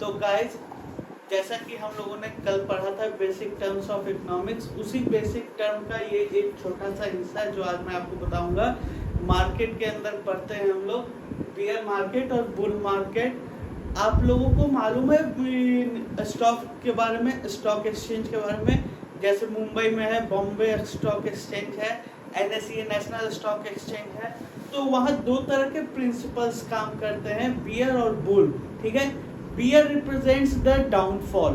तो गाइस, जैसा कि हम लोगों ने कल पढ़ा था बेसिक टर्म्स ऑफ इकोनॉमिक्स, उसी बेसिक टर्म का ये एक छोटा सा हिस्सा है जो आज मैं आपको बताऊंगा। मार्केट के अंदर पढ़ते हैं हम लोग बियर मार्केट और बुल मार्केट। आप लोगों को मालूम है स्टॉक के बारे में, स्टॉक एक्सचेंज के बारे में? जैसे मुंबई में है बॉम्बे स्टॉक एक्सचेंज है, NSE नेशनल स्टॉक एक्सचेंज है। तो वहाँ दो तरह के प्रिंसिपल्स काम करते हैं, बियर और बुल। ठीक है, बियर रिप्रेजेंट्स द डाउनफॉल।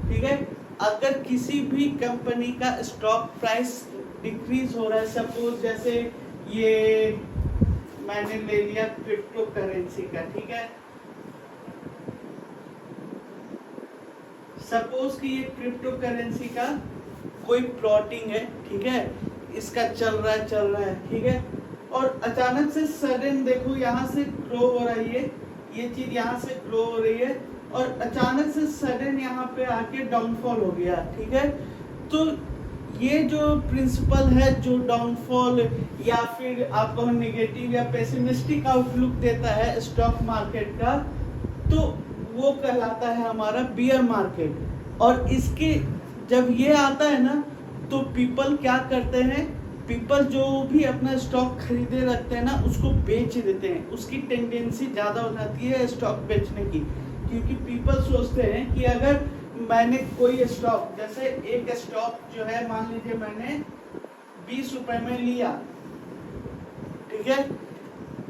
ठीक है, अगर किसी भी कंपनी का स्टॉक प्राइस डिक्रीज हो रहा है, सपोज जैसे ये मैंने ले लिया क्रिप्टो करेंसी का, ठीक है, सपोज कि ये क्रिप्टो करेंसी का कोई प्लॉटिंग है, ठीक है, इसका चल रहा है, ठीक है, और अचानक से सडन देखो यहाँ से ग्रो हो रही है, ये चीज यहाँ से ग्रो हो रही है और अचानक से सडन यहाँ पे आके डाउनफॉल हो गया। ठीक है, तो ये जो प्रिंसिपल है जो डाउनफॉल या फिर आपको नेगेटिव या पेसिमिस्टिक आउटलुक देता है स्टॉक मार्केट का, तो वो कहलाता है हमारा बियर मार्केट। और इसके जब ये आता है ना, तो पीपल क्या करते हैं, पीपल जो भी अपना स्टॉक खरीदे रखते हैं ना, उसको बेच देते हैं। उसकी टेंडेंसी ज़्यादा हो जाती है स्टॉक बेचने की, क्योंकि पीपल सोचते हैं कि अगर मैंने कोई स्टॉक, जैसे एक स्टॉक जो है मान लीजिए मैंने 20 रुपए में लिया, ठीक है,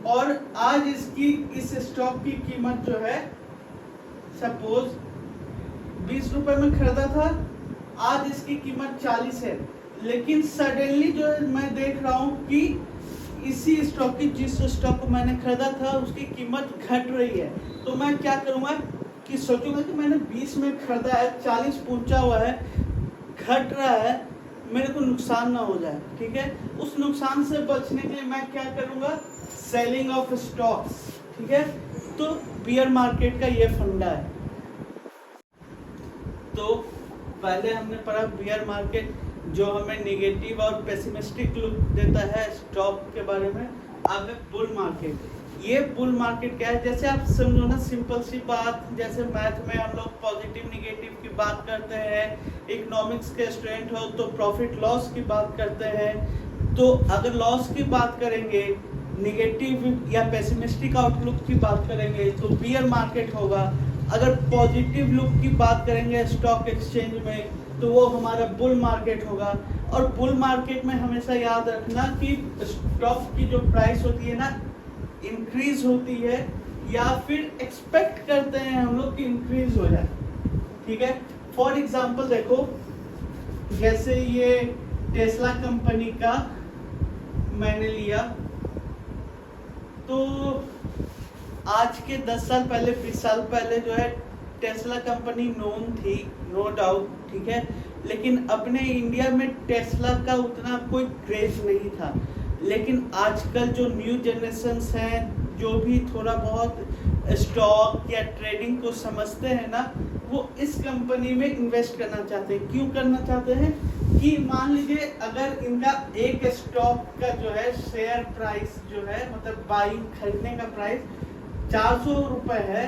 और आज इस स्टॉक की कीमत जो है सपोज 20 रुपए में खरीदा था, आज इसकी कीमत 40 है, लेकिन सडनली जो है मैं देख रहा हूँ कि इसी स्टॉक की, जिस स्टॉक को मैंने खरीदा था उसकी कीमत घट रही है। तो मैं क्या करूँगा कि सोचूंगा कि मैंने 20 में खरीदा है, 40 पहुंचा हुआ है, घट रहा है, मेरे को नुकसान ना हो जाए। ठीक है, उस नुकसान से बचने के लिए मैं क्या करूँगा, सेलिंग ऑफ स्टॉक्स। ठीक है, तो बियर मार्केट का ये फंडा है। तो पहले हमने पढ़ा बियर मार्केट जो हमें नेगेटिव और पेसिमिस्टिक लुक देता है स्टॉक के बारे में। अब बुल मार्केट, ये बुल मार्केट क्या है, जैसे आप समझो ना, सिंपल सी बात, जैसे मैथ में हम लोग पॉजिटिव निगेटिव की बात करते हैं, इकोनॉमिक्स के स्टूडेंट हो तो प्रॉफिट लॉस की बात करते हैं। तो अगर लॉस की बात करेंगे, निगेटिव या पेसिमिस्टिक आउटलुक की बात करेंगे तो बियर मार्केट होगा। अगर पॉजिटिव लुक की बात करेंगे स्टॉक एक्सचेंज में तो वो हमारा बुल मार्केट होगा। और बुल मार्केट में हमेशा याद रखना कि स्टॉक की जो प्राइस होती है ना, इंक्रीज होती है या फिर एक्सपेक्ट करते हैं हम लोग कि इंक्रीज हो जाए। ठीक है, फॉर एग्जांपल देखो, जैसे ये टेस्ला कंपनी का मैंने लिया, तो आज के 10 साल पहले, 20 साल पहले जो है टेस्ला कंपनी नोन थी, नो डाउट, ठीक है, लेकिन अपने इंडिया में टेस्ला का उतना कोई क्रेज नहीं था। लेकिन आजकल जो न्यू जनरेशन्स हैं, जो भी थोड़ा बहुत स्टॉक या ट्रेडिंग को समझते हैं ना, वो इस कंपनी में इन्वेस्ट करना चाहते हैं। क्यों करना चाहते हैं कि मान लीजिए अगर इनका एक स्टॉक का जो है शेयर प्राइस जो है, मतलब बाइंग खरीदने का प्राइस 400 रुपये है,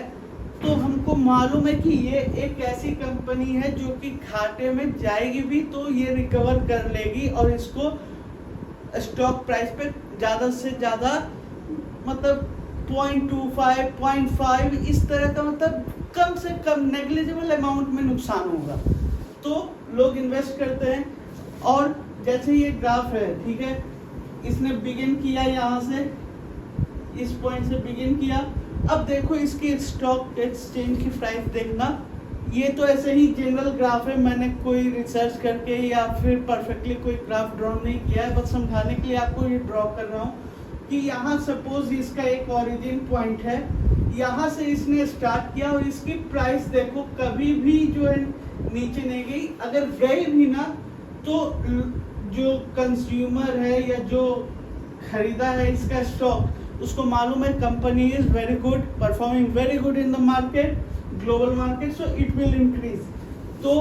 तो हमको मालूम है कि ये एक ऐसी कंपनी है जो कि घाटे में जाएगी भी तो ये रिकवर कर लेगी और इसको स्टॉक प्राइस पे ज़्यादा से ज़्यादा, मतलब 0.25, 0.5 इस तरह का, मतलब कम से कम नेग्लिजिबल अमाउंट में नुकसान होगा, तो लोग इन्वेस्ट करते हैं। और जैसे ये ग्राफ है, ठीक है, इसने बिगिन किया यहाँ से, इस पॉइंट से बिगिन किया। अब देखो इसकी स्टॉक एक्सचेंज की प्राइस देखना, ये तो ऐसे ही जनरल ग्राफ है, मैंने कोई रिसर्च करके या फिर परफेक्टली कोई ग्राफ ड्रॉ नहीं किया है, बस समझाने के लिए आपको ये ड्रॉ कर रहा हूँ कि यहाँ सपोज इसका एक ओरिजिन पॉइंट है, यहाँ से इसने स्टार्ट किया और इसकी प्राइस देखो कभी भी जो है नीचे नहीं गई। अगर गई भी ना, तो जो कंज्यूमर है या जो खरीदा है इसका स्टॉक, उसको मालूम है company is very good, performing very good in the market, global market, so it will increase. तो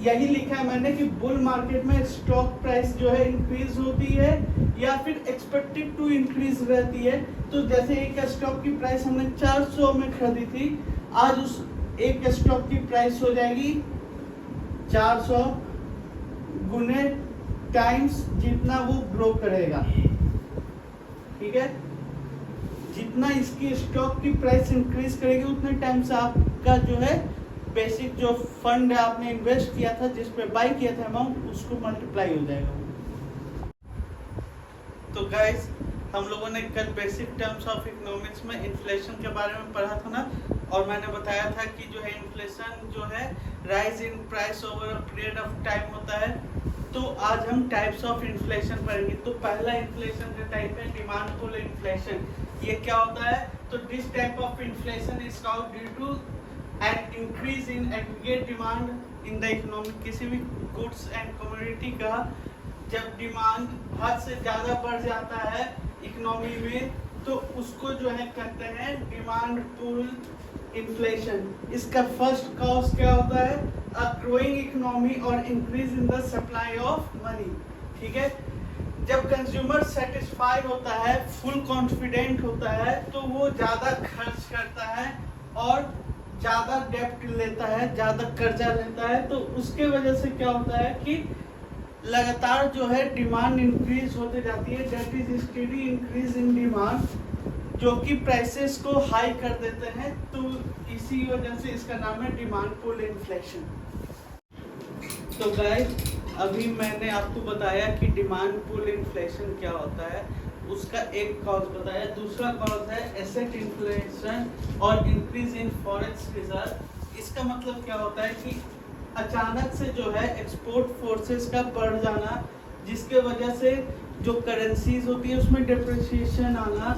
यही लिखा है मैंने कि बुल मार्केट में स्टॉक प्राइस जो है इंक्रीज होती है या फिर एक्सपेक्टेड टू इंक्रीज रहती है। तो जैसे एक स्टॉक की प्राइस हमने 400 में खरीदी थी, आज एक स्टॉक की प्राइस हो जाएगी 400 गुने टाइम्स जितना वो ग्रो करेगा, ठीक है। जितना इसकी स्टॉक की प्राइस इंक्रीज करेगी उतने टाइम्स आपका जो है बेसिक जो फंड है आपने इन्वेस्ट किया था, जिस पे बाय किया था अमाउंट, उसको मल्टीप्लाई हो जाएगा। तो गाइस हम लोगों ने कल बेसिक टर्म्स ऑफ इकोनॉमिक्स में इन्फ्लेशन के बारे में पढ़ा था ना, और मैंने बताया था कि जो है इन्फ्लेशन जो है rise in price over a period of time होता है। तो आज हम टाइप्स ऑफ इन्फ्लेशन पढ़ेंगे। तो पहला इन्फ्लेशन का टाइप है डिमांड पुल इन्फ्लेशन। ये क्या होता है? तो this type of inflation is called due to an increase in aggregate demand in the economy. किसी भी गुड्स एंड कमोडिटी का जब डिमांड हद से ज़्यादा बढ़ जाता है इकोनॉमी में, तो उसको जो है कहते हैं डिमांड पुल इन्फ्लेशन। इसका फर्स्ट कॉज क्या होता है? अ ग्रोइंग इकोनॉमी और increase in the supply of money, ठीक है। जब कंज्यूमर सेटिस्फाइड होता है, फुल कॉन्फिडेंट होता है, तो वो ज़्यादा खर्च करता है और ज़्यादा डेब्ट लेता है, ज़्यादा कर्जा लेता है। तो उसके वजह से क्या होता है कि लगातार जो है डिमांड इंक्रीज होते जाती है, that is steady increase in demand, जो कि प्राइसेस को हाई कर देते हैं। तो इसी वजह से इसका नाम है डिमांड पुल इन्फ्लेशन। तो गाइस अभी मैंने आपको बताया कि डिमांड पुल इन्फ्लेशन क्या होता है, उसका एक कॉज बताया। दूसरा कॉज है एसेट इन्फ्लेशन और इंक्रीज इन फॉरेक्स रिजर्व। इसका मतलब क्या होता है कि अचानक से जो है एक्सपोर्ट फोर्सेस का बढ़ जाना, जिसके वजह से जो करेंसीज होती है उसमें डिप्रिसिएशन आना,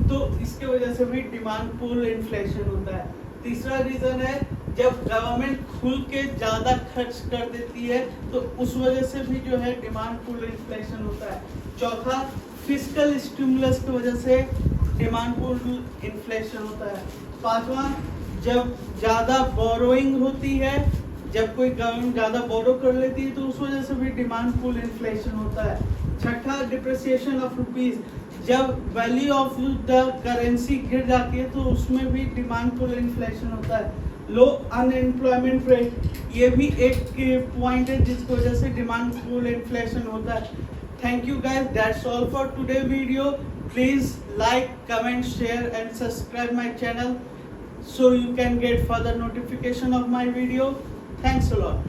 तो इसके वजह से भी डिमांड पुल इन्फ्लेशन होता है। तीसरा रीज़न है जब गवर्नमेंट खुल के ज़्यादा खर्च कर देती है, तो उस वजह से भी जो है डिमांड पुल इन्फ्लेशन होता है। चौथा, फिस्कल स्टिमुलस की वजह से डिमांड पुल इन्फ्लेशन होता है। पांचवा, जब ज़्यादा बोरोइंग होती है, जब कोई गवर्नमेंट ज़्यादा बोरो कर लेती है, तो उस वजह से भी डिमांड पुल इन्फ्लेशन होता है। छठा, डिप्रिसिएशन ऑफ रुपीज़, जब वैल्यू ऑफ द करेंसी गिर जाती है, तो उसमें भी डिमांड पुल इन्फ्लेशन होता है। लो अनएम्प्लॉयमेंट रेट, ये भी एक पॉइंट है जिसकी वजह से डिमांड पुल इन्फ्लेशन होता है। Thank you guys, that's all for today video. Please like, comment, share and subscribe my channel so you can get further notification of my video. Thanks a lot.